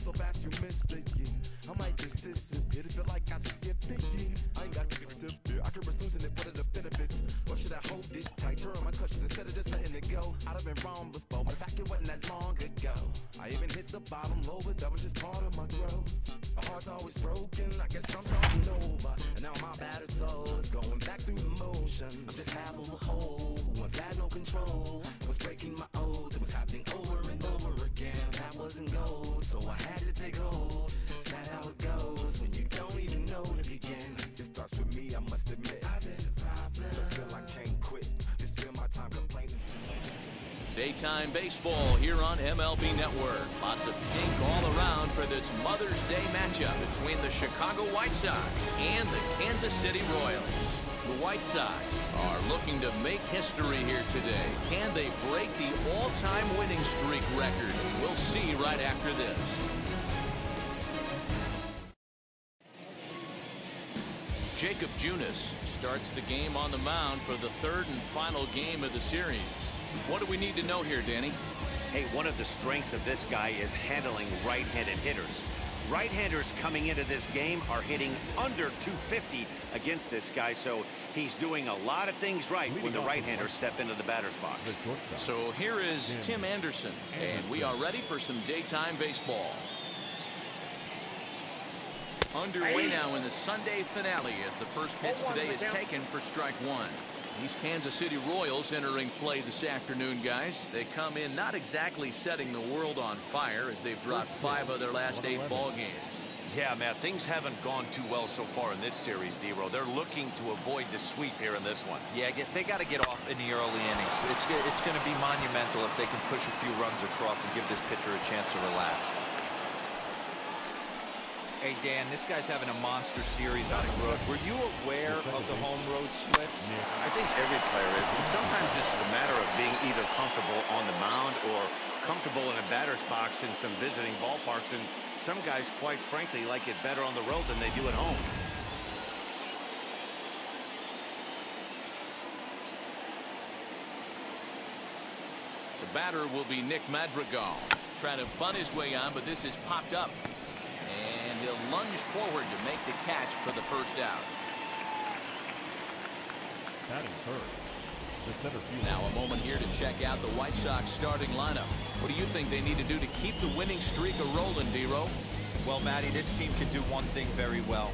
so fast you missed it, yeah. I might just disappear to feel like I skip it, yeah. I ain't got to fear. I could risk losing it, what are the benefits? Or should I hold it tight, turn my clutches instead of just letting it go? I'd have been wrong before, but the fact it wasn't that long ago. I even hit the bottom low, but that was just part of my growth. My heart's always broken, I guess I'm starting over. And now my battered soul is going back through the motions. I'm just half of a whole who once had no control. Was breaking my oath, it was happening over and over again. That wasn't gold, so I had to take hold. Sad how it goes when you don't even know to begin. It starts with me, I must admit. I've been a problem, but still I can't quit. Just spend my time complaining to Daytime baseball here on MLB Network. Lots of pink all around for this Mother's Day matchup between the Chicago White Sox and the Kansas City Royals. The White Sox are looking to make history here today. Can they break the all-time winning streak record? We'll see right after this. Jacob Junis starts the game on the mound for the third and final game of the series. What do we need to know here, Danny? Hey, one of the strengths of this guy is handling right-handed hitters. Right-handers coming into this game are hitting under 250 against this guy, so he's doing a lot of things right when the right-handers step into the batter's box. So here is Tim Anderson, and we are ready for some daytime baseball. Underway now in the Sunday finale as the first pitch today is taken for strike one. These Kansas City Royals entering play this afternoon, guys. They come in not exactly setting the world on fire as they've dropped 5 of their last 8 ball games. Yeah, Matt, things haven't gone too well so far in this series, D-Row. They're looking to avoid the sweep here in this one. Yeah, they got to get off in the early innings. It's going to be monumental if they can push a few runs across and give this pitcher a chance to relax. Hey, Dan, this guy's having a monster series on the road. Were you aware of the home-road splits? I think every player is. And sometimes it's a matter of being either comfortable on the mound or comfortable in a batter's box in some visiting ballparks. And some guys, quite frankly, like it better on the road than they do at home. The batter will be Nick Madrigal. Trying to bunt his way on, but this is popped up. And he'll lunge forward to make the catch for the first out. Batting first, the center field. Now a moment here to check out the White Sox starting lineup. What do you think they need to do to keep the winning streak a-rolling, D-Row? Well, Matty, this team can do one thing very well.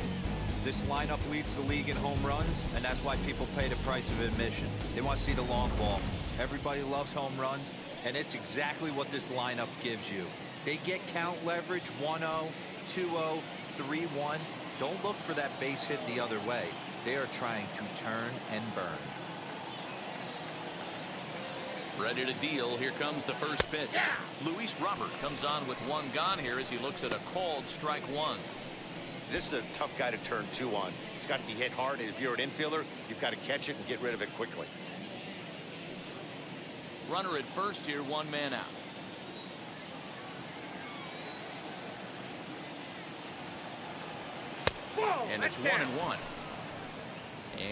This lineup leads the league in home runs, and that's why people pay the price of admission. They want to see the long ball. Everybody loves home runs, and it's exactly what this lineup gives you. They get count leverage 1-0, 2-0, 3-1. Don't look for that base hit the other way. They are trying to turn and burn. Ready to deal. Here comes the first pitch. Yeah! Luis Robert comes on with 1 gone here as he looks at a called strike 1. This is a tough guy to turn 2 on. It's got to be hit hard, and if you're an infielder, you've got to catch it and get rid of it quickly. Runner at first here, 1 man out. And it's 1-1.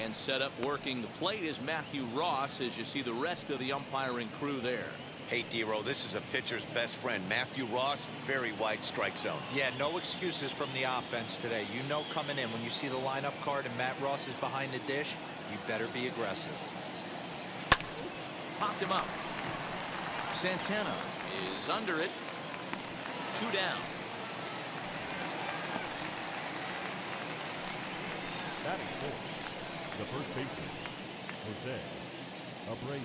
And set up working the plate is Matthew Ross as you see the rest of the umpiring crew there. Hey, D-Row, this is a pitcher's best friend. Matthew Ross, very wide strike zone. Yeah, no excuses from the offense today. You know coming in when you see the lineup card and Matt Ross is behind the dish, you better be aggressive. Popped him up. Santana is under it. 2 down. Batting fourth, the first baseman, Jose Abreu.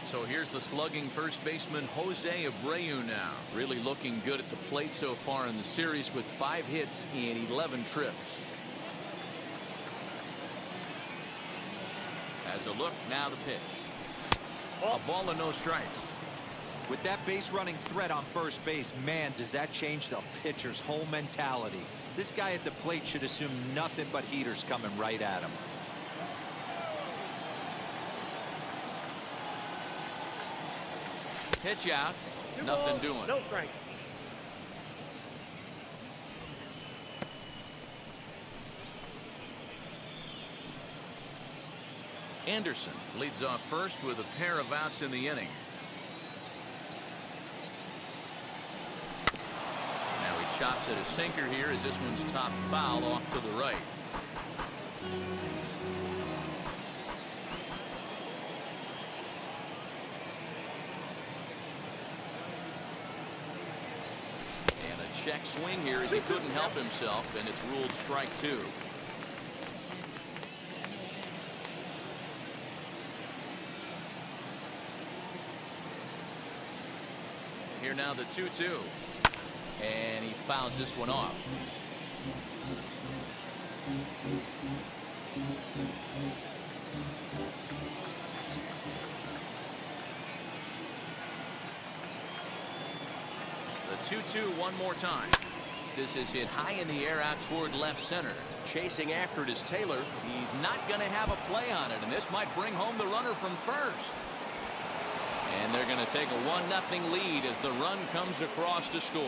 So here's the slugging first baseman Jose Abreu now. Really looking good at the plate so far in the series with 5 hits in 11 trips. As a look, now the pitch. A ball and no strikes. With that base running threat on first base, man, does that change the pitcher's whole mentality. This guy at the plate should assume nothing but heaters coming right at him. Pitch out. Nothing doing. No strikes. Anderson leads off first with a pair of outs in the inning. chops at a sinker here as this one's top foul off to the right. And a check swing here as he couldn't help himself, and it's ruled strike two. Here now the 2-2. And he fouls this one off. The 2-2 one more time. This is hit high in the air out toward left center. Chasing after it is Taylor. He's not going to have a play on it, and this might bring home the runner from first. And they're going to take a 1-0 lead as the run comes across to score.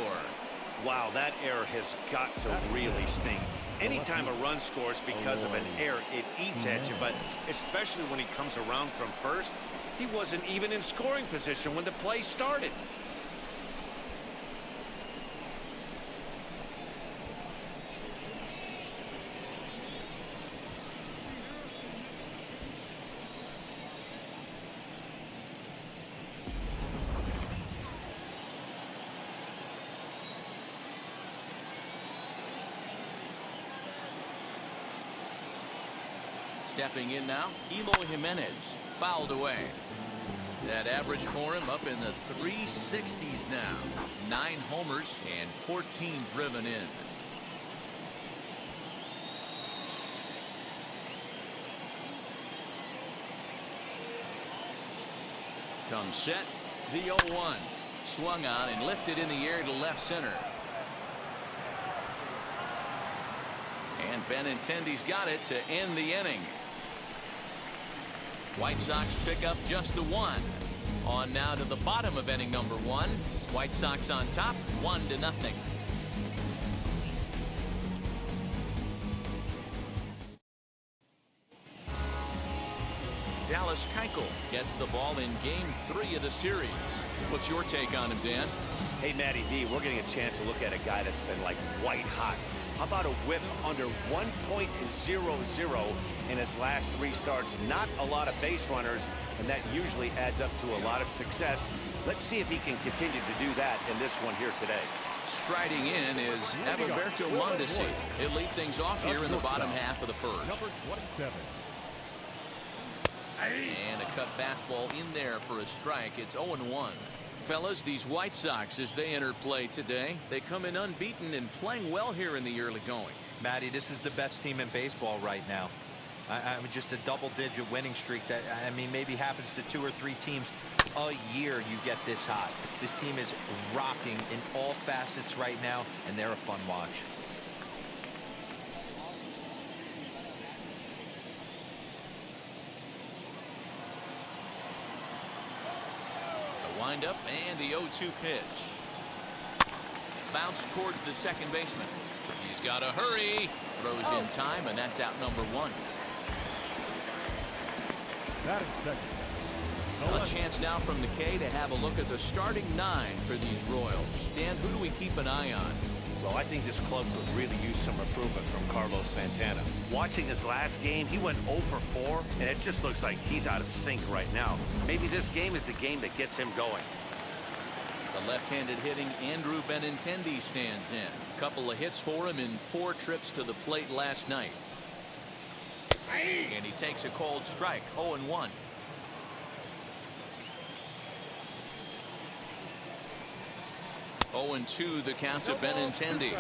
Wow, that error has got to really sting. Anytime a run scores because of an error, it eats at you, but especially when he comes around from first, he wasn't even in scoring position when the play started. Stepping in now, Eloy Jimenez, fouled away. That average for him up in the 360s now. 9 homers and 14 driven in. Comes set, the 0-1. Swung on and lifted in the air to left center. And Benintendi's got it to end the inning. White Sox pick up just the 1. On now to the bottom of inning number 1. White Sox on top, 1-0. Dallas Keuchel gets the ball in game 3 of the series. What's your take on him, Dan? Hey, Matty V, we're getting a chance to look at a guy that's been like white hot. How about a whip under 1.00 in his last 3 starts? Not a lot of base runners, and that usually adds up to a lot of success. Let's see if he can continue to do that in this one here today. Striding in is Adalberto Mondesi. He'll lead things off here in the bottom half of the first. Number 27. And a cut fastball in there for a strike. It's 0-1. Fellas, these White Sox, as they enter play today, they come in unbeaten and playing well here in the early going. Matty, this is the best team in baseball right now. I mean, just a double-digit winning streak that, I mean, maybe happens to 2 or 3 teams a year you get this hot. This team is rocking in all facets right now, and they're a fun watch. Wind up and the 0-2 pitch. Bounce towards the second baseman. He's got to hurry. Throws in time, and that's out number 1. Batting second. A chance now from the K to have a look at the starting 9 for these Royals. Dan, who do we keep an eye on? Well, I think this club could really use some improvement from Carlos Santana. Watching his last game, he went 0 for 4, and it just looks like he's out of sync right now. Maybe this game is the game that gets him going. The left-handed hitting Andrew Benintendi stands in. A couple of hits for him in 4 trips to the plate last night. And he takes a cold strike, 0-1. Oh, and 2 the count to Benintendi.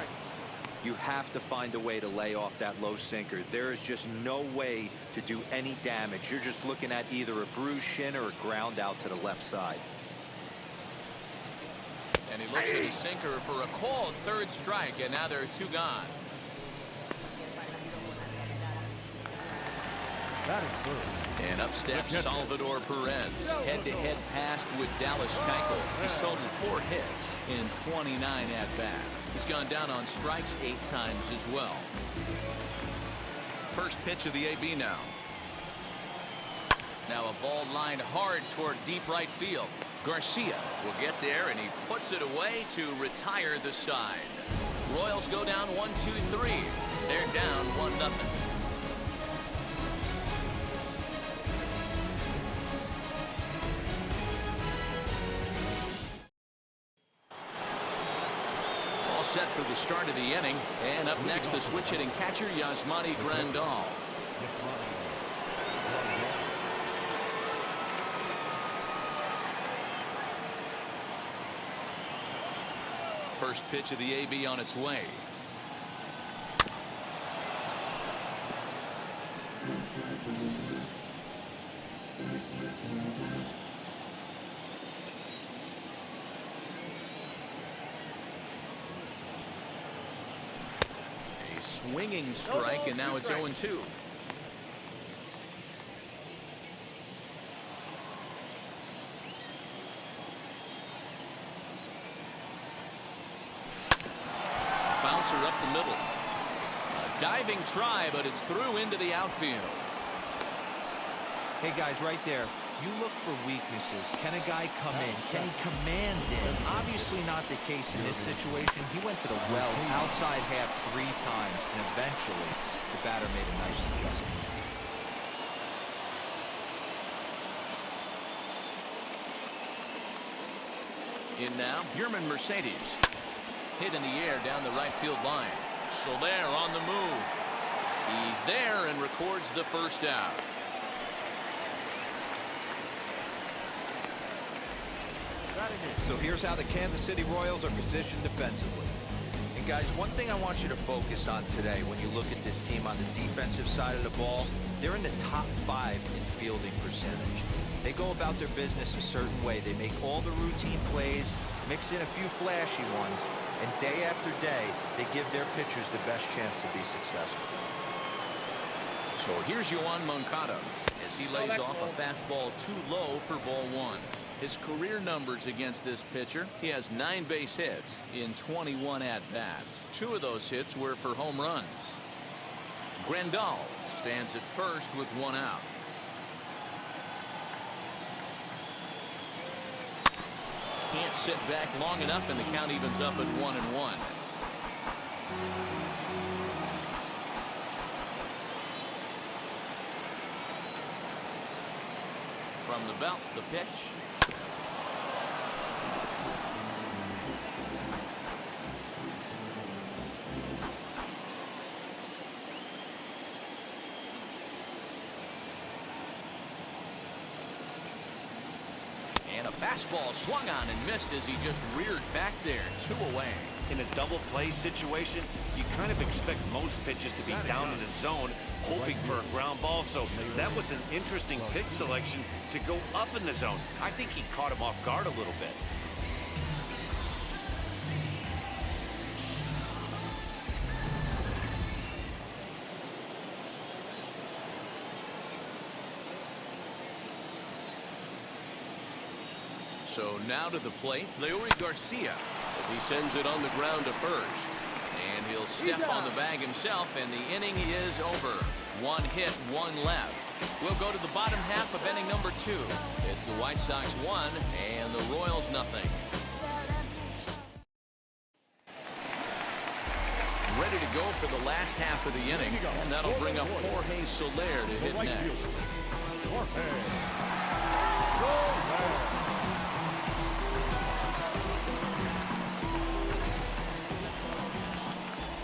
You have to find a way to lay off that low sinker. There is just no way to do any damage. You're just looking at either a bruised shin or a ground out to the left side. And he looks at his sinker for a called 3rd strike, and now there are 2 gone. Batting third. And up steps Salvador Perez. Head-to-head passed with Dallas Keuchel. He's totaled 4 hits in 29 at-bats. He's gone down on strikes 8 times as well. First pitch of the AB now. Now a ball lined hard toward deep right field. Garcia will get there, and he puts it away to retire the side. Royals go down 1-2-3. They're down 1-0. All set for the start of the inning. And up next, the switch hitting catcher, Yasmani Grandal. First pitch of the AB on its way. A swinging strike, and now it's 0-2. Bouncer up the middle. A diving try, but it's through into the outfield. Hey, guys, right there. You look for weaknesses. Can a guy come in? Can he command in? Obviously not the case in this situation. He went to the well outside half 3 times, and eventually the batter made a nice adjustment. In now, Yerman Mercedes. Hit in the air down the right field line. Soler on the move. He's there and records the first out. So here's how the Kansas City Royals are positioned defensively. And guys, one thing I want you to focus on today when you look at this team on the defensive side of the ball, they're in the top 5 in fielding percentage. They go about their business a certain way. They make all the routine plays, mix in a few flashy ones, and day after day, they give their pitchers the best chance to be successful. So here's Yoan Moncada as he lays off a fastball too low for ball 1. His career numbers against this pitcher: he has 9 base hits in 21 at-bats. 2 of those hits were for home runs. Grandal stands at first with 1 out. Can't sit back long enough, and the count evens up at 1-1. From the belt, the pitch. And a fastball swung on and missed as he just reared back there. 2 away. In a double play situation, you kind of expect most pitches to be down in the zone, hoping for a ground ball. So that was an interesting pitch selection to go up in the zone. I think he caught him off guard a little bit. So now to the plate, Leury Garcia, as he sends it on the ground to first. And he'll step on the bag himself, and the inning is over. 1 hit, 1 left. We'll go to the bottom half of inning number 2. It's the White Sox 1 and the Royals 0. Ready to go for the last half of the inning, and that'll bring up Jorge Soler to hit next.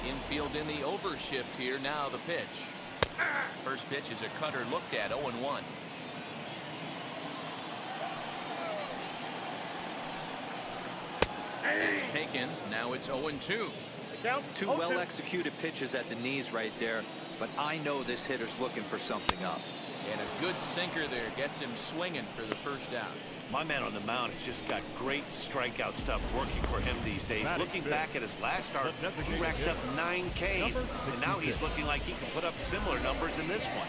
Infield in the overshift here. Now the pitch. First pitch is a cutter looked at. 0-1. It's taken. Now it's 0-2. 2 well-executed pitches at the knees right there, but I know this hitter's looking for something up. And a good sinker there gets him swinging for the first out. My man on the mound has just got great strikeout stuff working for him these days. Looking back at his last start, he racked up 9 Ks, and now he's looking like he can put up similar numbers in this one.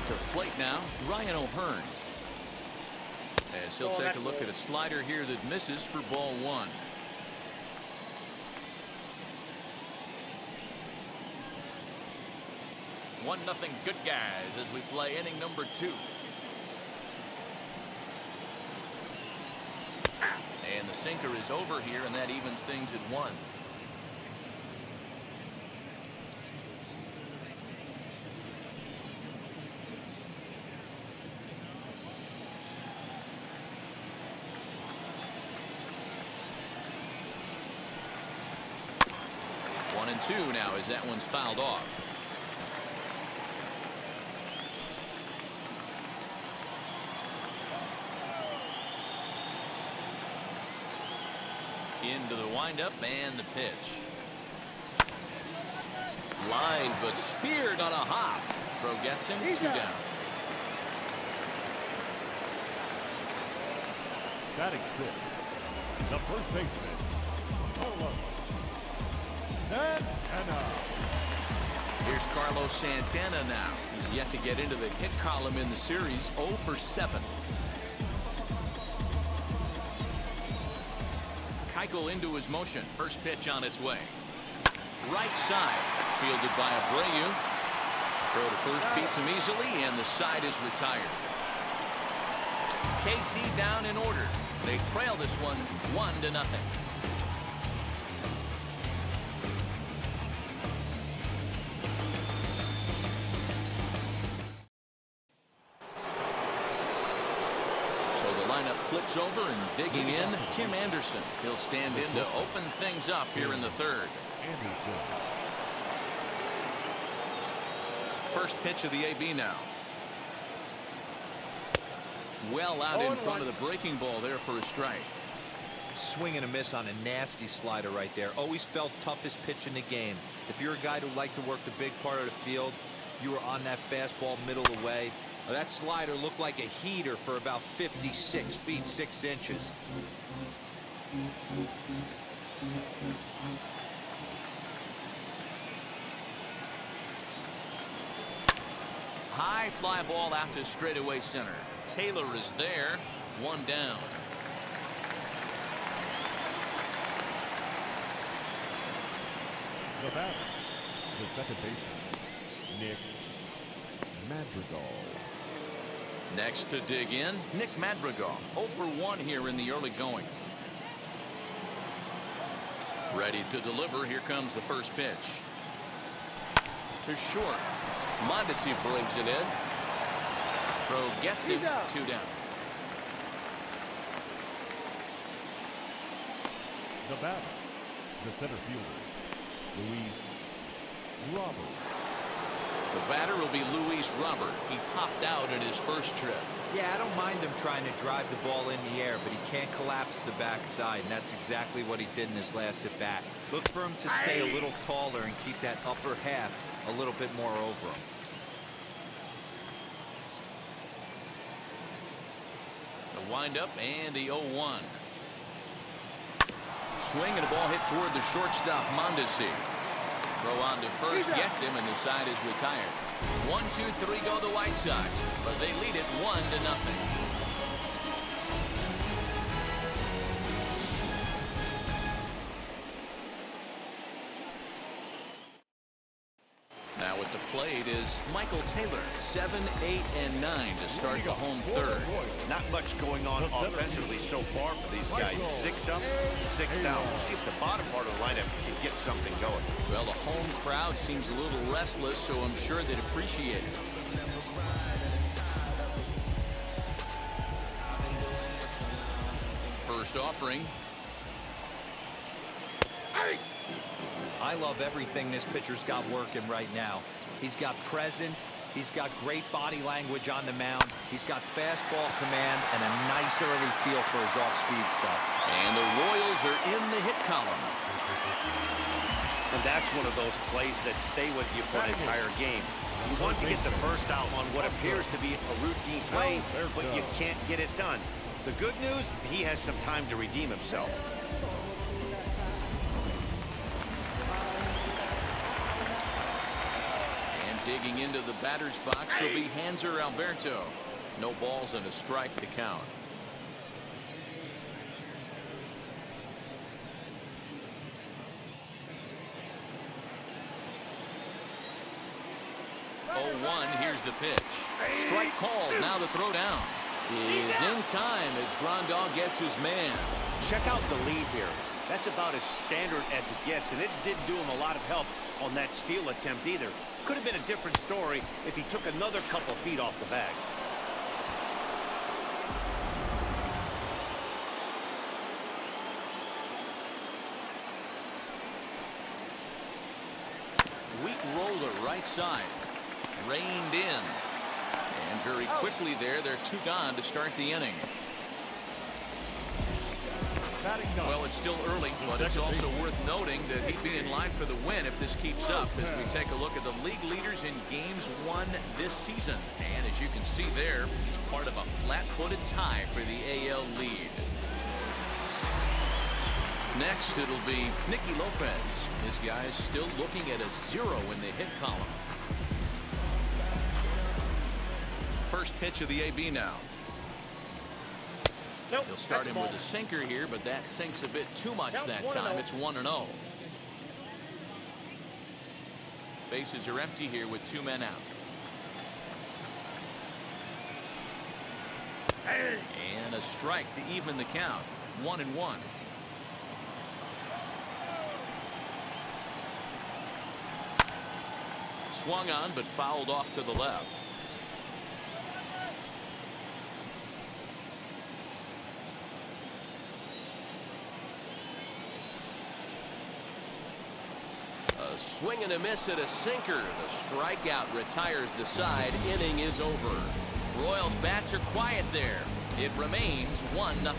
To plate now, Ryan O'Hearn. As he'll take a look at a slider here that misses for ball 1. 1-0 good guys as we play inning number 2. And the sinker is over here, and that evens things at 1. One and 2 now as that one's fouled off. Into the windup and the pitch. Line but speared on a hop. Throw gets him. 2 down. Batting 6. The first baseman, Carlos Santana. Here's Carlos Santana now. He's yet to get into the hit column in the series. 0 for 7. Keuchel into his motion. First pitch on its way. Right side. Fielded by Abreu. Throw to first beats him easily, and the side is retired. KC down in order. They trail this one 1-0. Flips over and digging in, Tim Anderson. He'll stand in to open things up here in the 3rd. First pitch of the AB now. Well out in front of the breaking ball there for a strike. Swing and a miss on a nasty slider right there. Always felt toughest pitch in the game. If you're a guy who liked to work the big part of the field, you were on that fastball middle of the way. That slider looked like a heater for about 56 feet 6 inches. High fly ball out to straightaway center. Taylor is there. 1 down. The batter, the second baseman, Nick Madrigal. Next to dig in, Nick Madrigal. 0 for 1 here in the early going. Ready to deliver. Here comes the first pitch. To short. Mondesi brings it in. Throw gets him. 2 down. The batter, the center fielder, Luis Robert. The batter will be Luis Robert. He popped out in his first trip. Yeah, I don't mind him trying to drive the ball in the air, but he can't collapse the backside, and that's exactly what he did in his last at bat. Look for him to stay a little taller and keep that upper half a little bit more over him. The windup and the 0-1. Swing and a ball hit toward the shortstop, Mondesi. Throw on to first, gets him, and the side is retired. 1-2-3 go the White Sox, but they lead it 1-0. Now at the plate is Michael Taylor. 7, 8, and 9 to start the home 3rd. Not much going on offensively so far for these guys. 6 up, 6 down. Let's see if the bottom part of the lineup can get something going. Well, the home crowd seems a little restless, so I'm sure they'd appreciate it. First offering. I love everything this pitcher's got working right now. He's got presence. He's got great body language on the mound. He's got fastball command and a nice early feel for his off-speed stuff. And the Royals are in the hit column. And that's one of those plays that stay with you for an entire game. You want to get the first out on what appears to be a routine play, but you can't get it done. The good news, he has some time to redeem himself. Digging into the batter's box will be Hanser Alberto. No balls and a strike to count. 0-1. Here's the pitch. Strike called. Now the throw down is in time as Grandal gets his man. Check out the lead here. That's about as standard as it gets, and it didn't do him a lot of help on that steal attempt either. Could have been a different story if he took another couple feet off the bag. Weak roller right side. Reined in. And very quickly there, they're 2 gone to start the inning. Well, it's still early, but it's also worth noting that he'd be in line for the win if this keeps up as we take a look at the league leaders in games won this season. And as you can see there, he's part of a flat-footed tie for the AL lead. Next, it'll be Nicky Lopez. This guy is still looking at a 0 in the hit column. First pitch of the AB now. Nope. He'll start him with a sinker here, but that sinks a bit too much that time. It's 1-0. Bases are empty here with 2 men out. And a strike to even the count. 1-1. Swung on, but fouled off to the left. A swing and a miss at a sinker. The strikeout retires the side. Inning is over. Royals bats are quiet there. It remains 1-0.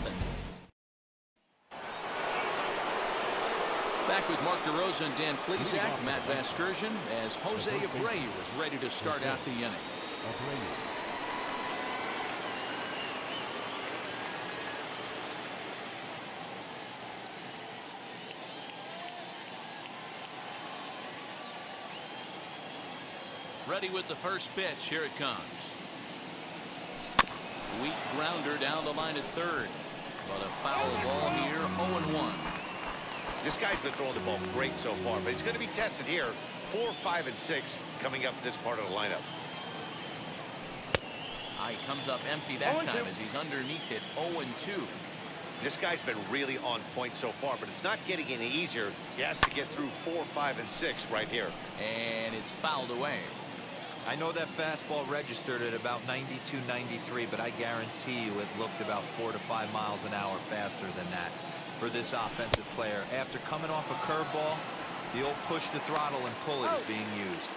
Back with Mark DeRosa and Dan Plesac, Matt Vasgersian, as Jose Abreu is ready to start out the inning. Ready with the first pitch. Here it comes. Weak grounder down the line at third. But a foul ball here. 0-1. This guy's been throwing the ball great so far, but he's going to be tested here. 4, 5, and 6 coming up this part of the lineup. He comes up empty that time as he's underneath it. 0-2. This guy's been really on point so far, but it's not getting any easier. He has to get through 4, 5, and 6 right here. And it's fouled away. I know that fastball registered at about 92, 93, but I guarantee you it looked about 4 to 5 miles an hour faster than that for this offensive player. After coming off a curveball, the old push the throttle and pull it is being used.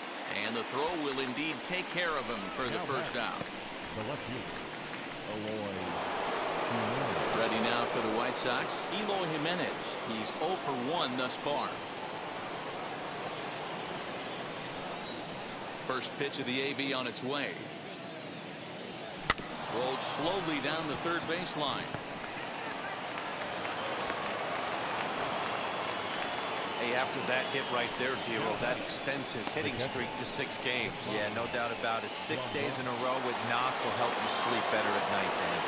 And the throw will indeed take care of him for the first out. The left fielder, Eloy. Ready now for the White Sox, Eloy Jimenez. He's 0 for 1 thus far. First pitch of the AB on its way. Rolled slowly down the third baseline. Hey, after that hit right there, Dero, that extends his hitting streak to 6 games. Yeah, no doubt about it. 6 days in a row with knocks will help you sleep better at night, Dan.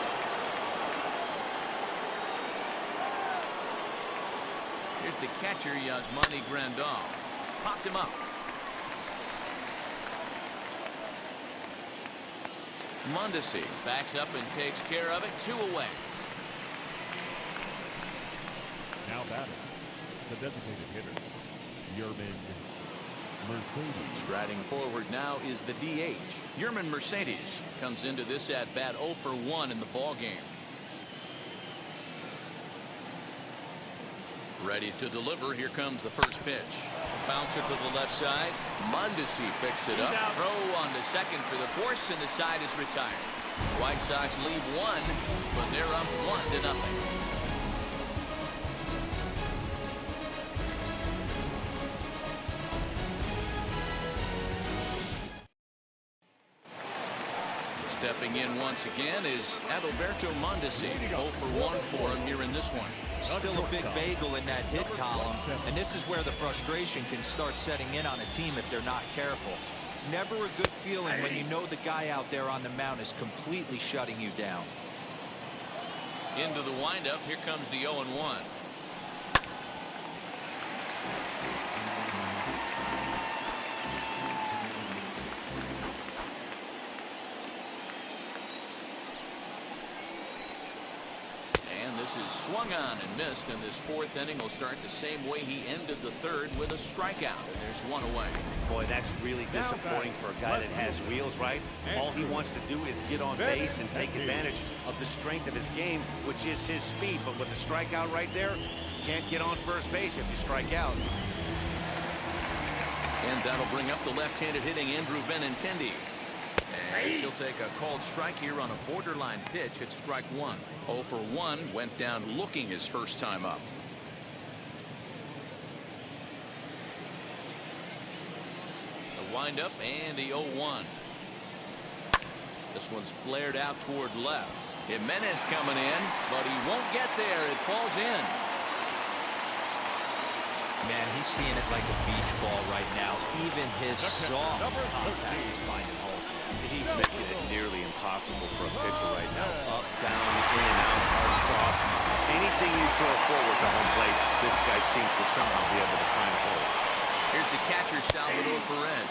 Here's the catcher, Yasmani Grandal. Popped him up. Mondesi backs up and takes care of it. 2 away. Now batting, the designated hitter, Yermin Mercedes. Striding forward now is the DH. Yermin Mercedes comes into this at bat 0 for 1 in the ball game. Ready to deliver. Here comes the first pitch. Bouncer to the left side. Mondesi picks it up. Throw on to second for the force, and the side is retired. White Sox lead 1, but they're up 1-0. Stepping in once again is Adalberto Mondesi. 0 for 1 for him here in this one. Still a big bagel in that hit column, and this is where the frustration can start setting in on a team if they're not careful. It's never a good feeling when you know the guy out there on the mound is completely shutting you down. Into the windup. Here comes the 0-1. This is swung on and missed, and this fourth inning will start the same way he ended the third, with a strikeout, and there's one away. Boy, that's really disappointing for a guy that has wheels, right? All he wants to do is get on base and take advantage of the strength of his game, which is his speed. But with the strikeout right there, you can't get on first base if you strike out. And that'll bring up the left-handed hitting Andrew Benintendi. And he'll take a called strike here on a borderline pitch at strike one. 0 for 1, went down looking his first time up. The windup and the 0-1. This one's flared out toward left. Jimenez coming in, but he won't get there. It falls in. Man, he's seeing it like a beach ball right now. Even his soft contact is finding holes there. He's making it nearly impossible for a pitcher right now. Up, down, in and out, hard, soft. Anything you throw forward to home plate, this guy seems to somehow be able to find a hole. Here's the catcher, Salvador Perez,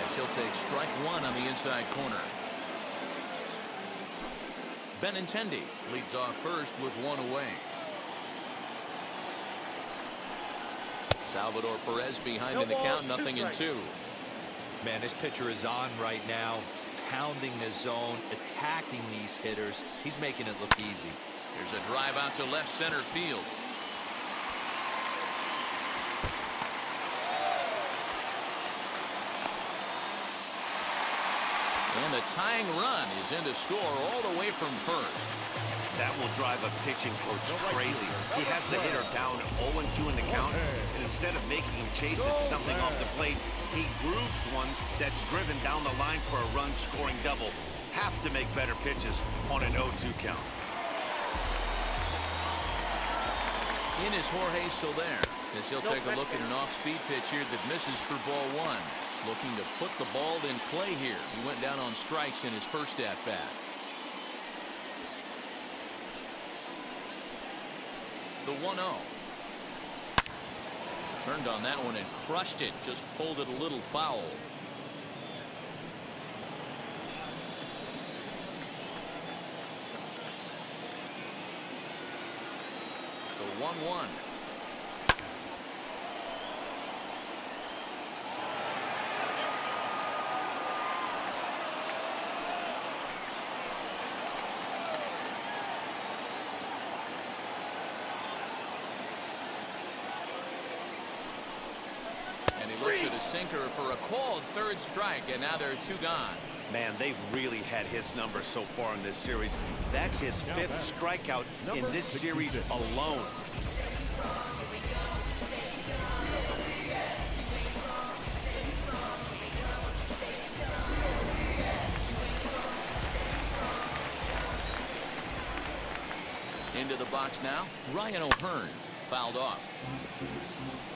as he'll take strike one on the inside corner. Benintendi leads off first with one away. Salvador Perez behind in the count, 0-2. Man, this pitcher is on right now, pounding the zone, attacking these hitters. He's making it look easy. There's a drive out to left center field. And the tying run is in to score all the way from first. That will drive a pitching coach crazy. He has the hitter down 0-2 in the count, and instead of making him chase it something off the plate, he grooves one that's driven down the line for a run-scoring double. Have to make better pitches on an 0-2 count. In is Jorge Soler, as he'll take a look at an off-speed pitch here that misses for ball one. Looking to put the ball in play here. He went down on strikes in his first at-bat. The 1-0. Turned on that one and crushed it. Just pulled it a little foul. The 1-1. And he looks at a sinker for a called third strike, and now there are two gone. Man, they've really had his number so far in this series. That's his fifth strikeout in this series alone. Into the box now, Ryan O'Hearn, fouled off.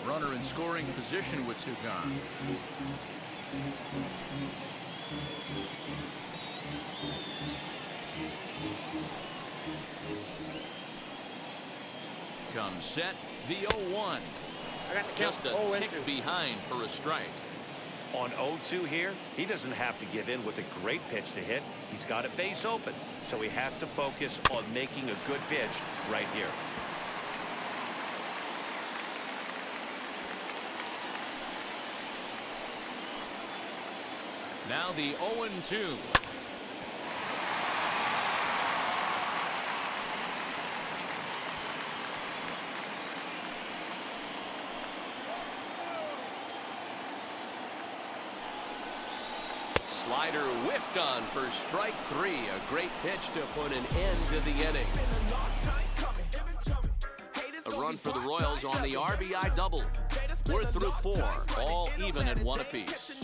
Runner in scoring position with two gone. Comes set, the 0-1. Just a tick behind for a strike. On 0-2 here, he doesn't have to give in with a great pitch to hit. He's got a base open, so he has to focus on making a good pitch right here. Now the 0-2. Slider whiffed on for strike three. A great pitch to put an end to the inning. A run for the Royals on the RBI double. We're through four, all even at one apiece.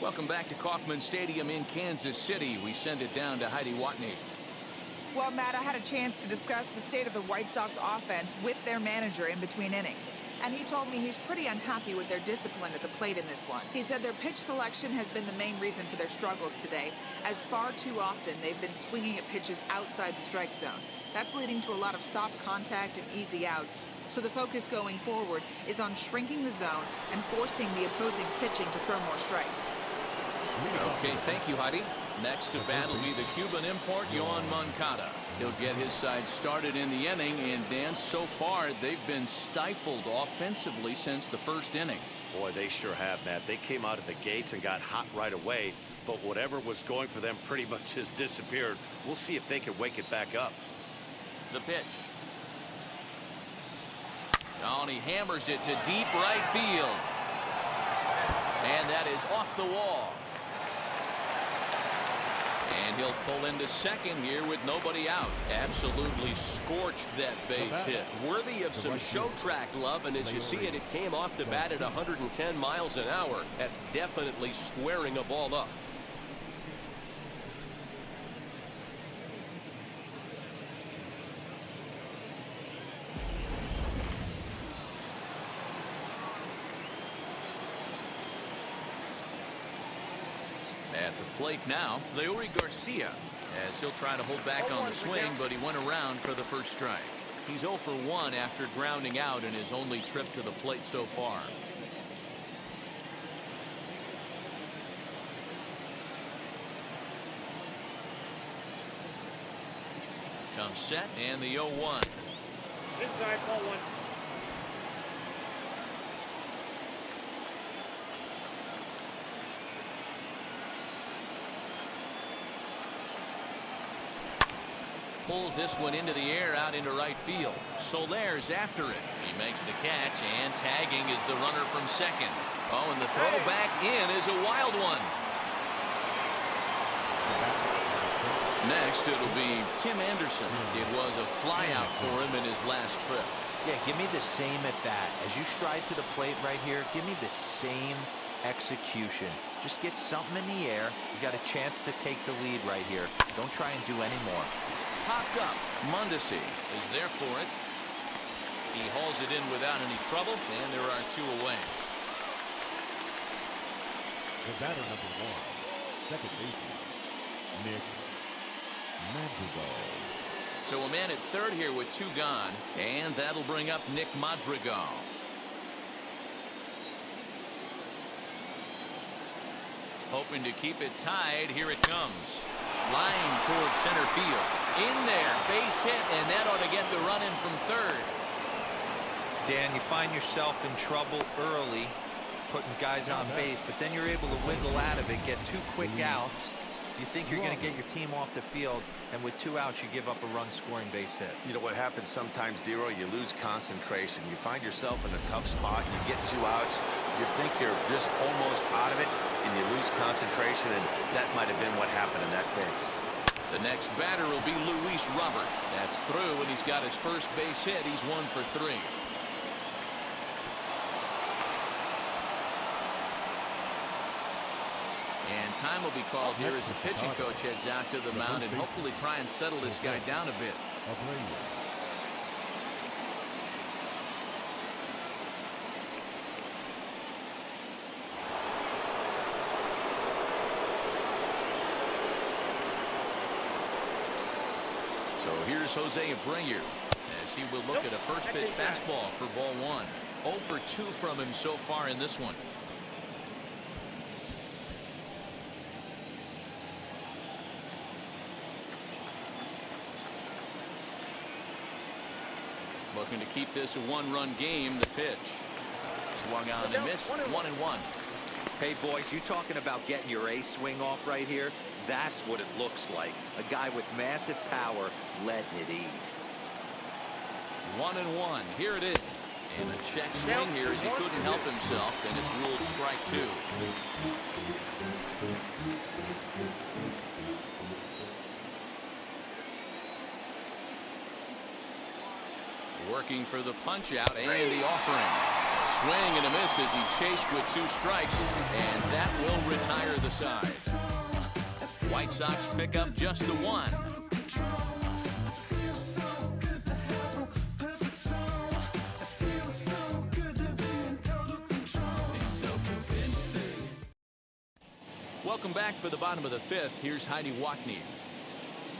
Welcome back to Kauffman Stadium in Kansas City. We send it down to Heidi Watney. Well, Matt, I had a chance to discuss the state of the White Sox offense with their manager in between innings. And he told me he's pretty unhappy with their discipline at the plate in this one. He said their pitch selection has been the main reason for their struggles today, as far too often they've been swinging at pitches outside the strike zone. That's leading to a lot of soft contact and easy outs. So the focus going forward is on shrinking the zone and forcing the opposing pitching to throw more strikes. Okay, thank you, Heidi. Next to bat will be the Cuban import, Yohan Moncada. He'll get his side started in the inning, and Dan, so far, they've been stifled offensively since the first inning. Boy, they sure have, Matt. They came out of the gates and got hot right away, but whatever was going for them pretty much has disappeared. We'll see if they can wake it back up. The pitch. Oh, and he hammers it to deep right field. And that is off the wall. And he'll pull into second here with nobody out. Absolutely scorched that base hit. Worthy of some show track love, and as you see it, it came off the bat at 110 miles an hour. That's definitely squaring a ball up. At the plate now, Leury Garcia, as he'll try to hold back on the swing, but he went around for the first strike. He's 0 for 1 after grounding out in his only trip to the plate so far. Comes set, and the 0-1. Inside, ball 1. Pulls this one into the air out into right field. Soler's after it. He makes the catch, and tagging is the runner from second. Oh, and the throw back in is a wild one. Next, it'll be Tim Anderson. It was a flyout for him in his last trip. Yeah, give me the same at bat. As you stride to the plate right here, give me the same execution. Just get something in the air. You got a chance to take the lead right here. Don't try and do any more. Popped up. Mondesi is there for it. He hauls it in without any trouble, and there are 2 away. The batter number 1, second baseman, Nick Madrigal. So a man at third here with 2 gone, and that'll bring up Nick Madrigal. Hoping to keep it tied. Here it comes. Line towards center field. In there, base hit, and that ought to get the run in from third. Dan, you find yourself in trouble early putting guys on base, but then you're able to wiggle out of it, get 2 quick outs. You think you're going to get your team off the field, and with 2 outs, you give up a run-scoring base hit. You know what happens sometimes, Dero? You lose concentration. You find yourself in a tough spot. You get 2 outs. You think you're just almost out of it, and you lose concentration, and that might have been what happened in that case. The next batter will be Luis Robert. That's through, and he's got his first base hit. He's 1 for 3. And time will be called here as the pitching coach heads out to the mound and hopefully try and settle this guy down a bit. So here's Jose Abreu as he will look at a first pitch fastball for ball 1. 0 for 2 from him so far in this one. Looking to keep this a 1-run game. The pitch. Swung on and missed. 1-1. Hey, boys, you talking about getting your ace swing off right here? That's what it looks like. A guy with massive power letting it eat. 1-1. Here it is. And a check swing here as he couldn't help himself, and it's ruled strike 2. Working for the punch out and the offering. A swing and a miss as he chased with 2 strikes, and that will retire the side. White Sox pick up just the 1. Welcome back for the bottom of the 5th. Here's Heidi Watney.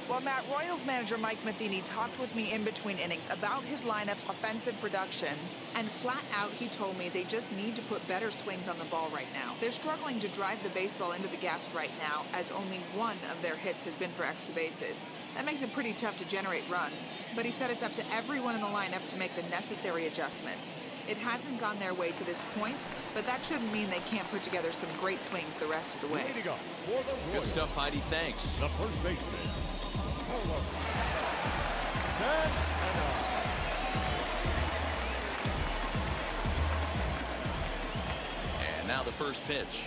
Well, Matt, Royals manager Mike Matheny talked with me in between innings about his lineup's offensive production, and flat out he told me they just need to put better swings on the ball right now. They're struggling to drive the baseball into the gaps right now, as only one of their hits has been for extra bases. That makes it pretty tough to generate runs, but he said it's up to everyone in the lineup to make the necessary adjustments. It hasn't gone their way to this point, but that shouldn't mean they can't put together some great swings the rest of the way. Good stuff, Heidi. Thanks. The first baseman. And now the first pitch.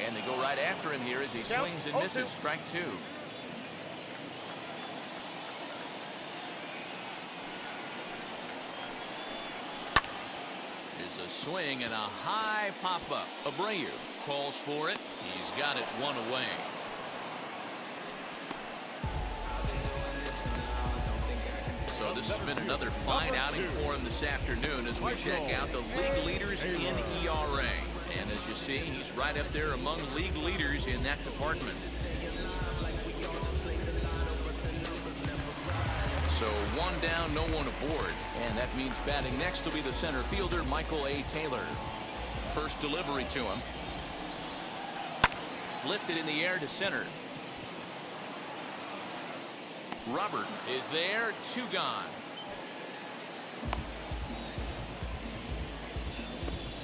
And they go right after him here as he swings and misses. Strike two. A swing and a high pop-up. Abreu calls for it. He's got it one away. So this has been another fine outing for him this afternoon as we check out the league leaders in ERA. And as you see, he's right up there among league leaders in that department. So one down, no one aboard. And that means batting next will be the center fielder, Michael A. Taylor. First delivery to him. Lifted in the air to center. Robert is there, two gone.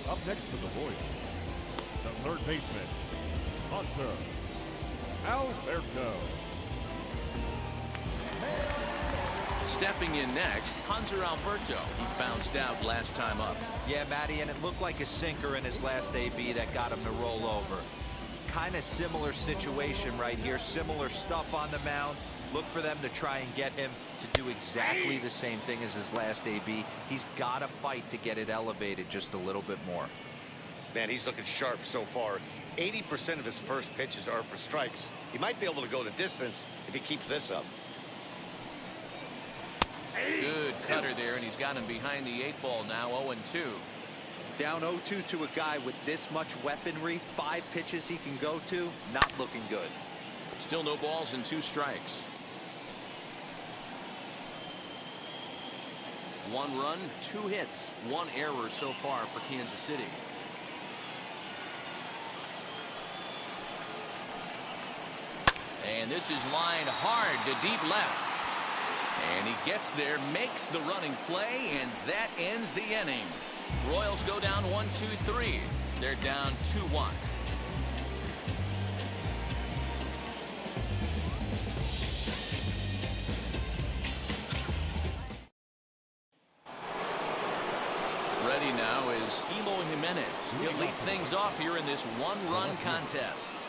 Up next for the Royals, the third baseman, Hunter Alberto. Stepping in next, Hanser Alberto. He bounced out last time up. Yeah, Matty, and it looked like a sinker in his last AB that got him to roll over. Kind of similar situation right here. Similar stuff on the mound. Look for them to try and get him to do exactly the same thing as his last AB. He's got to fight to get it elevated just a little bit more. Man, he's looking sharp so far. 80% of his first pitches are for strikes. He might be able to go the distance if he keeps this up. Good cutter there, and he's got him behind the 8 ball now, 0-2. Down 0-2 to a guy with this much weaponry, 5 pitches he can go to, not looking good. Still no balls and 2 strikes. 1 run, 2 hits, 1 error so far for Kansas City. And this is lined hard to deep left. And he gets there, makes the running play, and that ends the inning. Royals go down 1-2-3. They're down 2-1. Ready now is Eloy Jimenez. He'll lead things off here in this 1-run contest.